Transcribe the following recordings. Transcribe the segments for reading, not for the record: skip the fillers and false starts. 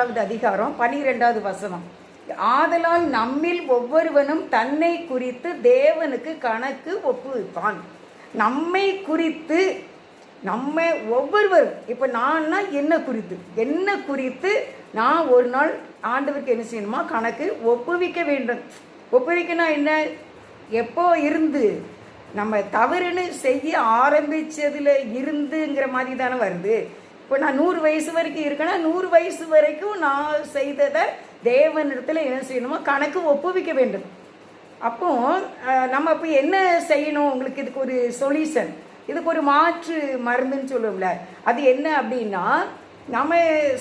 அதிகாரம் 12வது வசனம். ஆதலால் நம்மில் ஒவ்வொருவனும் தன்னை குறித்து தேவனுக்கு கணக்கு ஒப்புவிப்பான். நம்மை குறித்து நம்ம ஒவ்வொருவரும், இப்போ நான்னா என்ன குறித்து நான் ஒரு நாள் ஆண்டவருக்கு என்ன செய்யணுமா, கணக்கு ஒப்புவிக்க வேண்டும். ஒப்புவிக்கனா என்ன? எப்போ இருந்து நம்ம தவறுன்னு செய்ய ஆரம்பித்ததில் இருந்துங்கிற மாதிரி தானே வருது. இப்போ நான் 100 வயசு வரைக்கும் இருக்கேன்னா 100 வயசு வரைக்கும் நான் செய்ததை தேவனிடத்தில் என்ன செய்யணுமோ கணக்கு ஒப்புவிக்க வேண்டும். அப்போ நம்ம இப்போ என்ன செய்யணும்? உங்களுக்கு இதுக்கு ஒரு சொல்யூஷன், இதுக்கு ஒரு மாற்று மருந்துன்னு சொல்லுவோம்ல, அது என்ன அப்படின்னா, நம்ம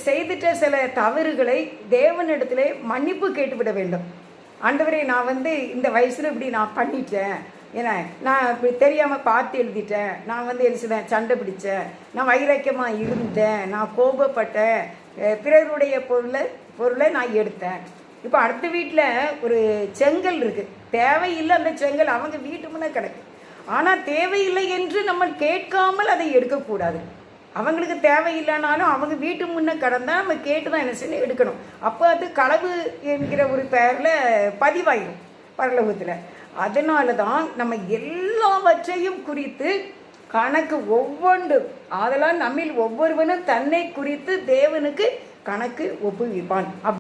செய்துட்ட சில தவறுகளை தேவனிடத்தில் மன்னிப்பு கேட்டுவிட வேண்டும். ஆண்டவரே, நான் இந்த வயசில் இப்படி நான் பண்ணிட்டேன், ஏன்னா நான் இப்படி தெரியாமல் பார்த்து எழுதிட்டேன், நான் என்ன சண்டை பிடித்தேன், நான் வைராக்கியமாக இருந்தேன், நான் கோபப்பட்டேன், பிறருடைய பொருளை நான் எடுத்தேன். இப்போ அடுத்த வீட்டில் ஒரு செங்கல் இருக்குது, தேவையில்லை அந்த செங்கல் அவங்க வீட்டு முன்னே கிடக்கு. ஆனால் தேவையில்லை என்று நம்ம கேட்காமல் அதை எடுக்கக்கூடாது. அவங்களுக்கு தேவையில்லைனாலும் அவங்க வீட்டு முன்னே கிடந்தால் நம்ம கேட்டு தான் என்ன செய்யணும், எடுக்கணும். அப்போ அது களவு என்கிற ஒரு பெயரில் பதிவாயிடும் பரலோகத்தில். அதனால தான் நம்ம எல்லாவற்றையும் குறித்து கணக்கு ஒவ்வொன்றும், அதெல்லாம் நம்மில் ஒவ்வொருவனும் தன்னை குறித்து தேவனுக்கு கணக்கு ஒப்புவிப்பான்.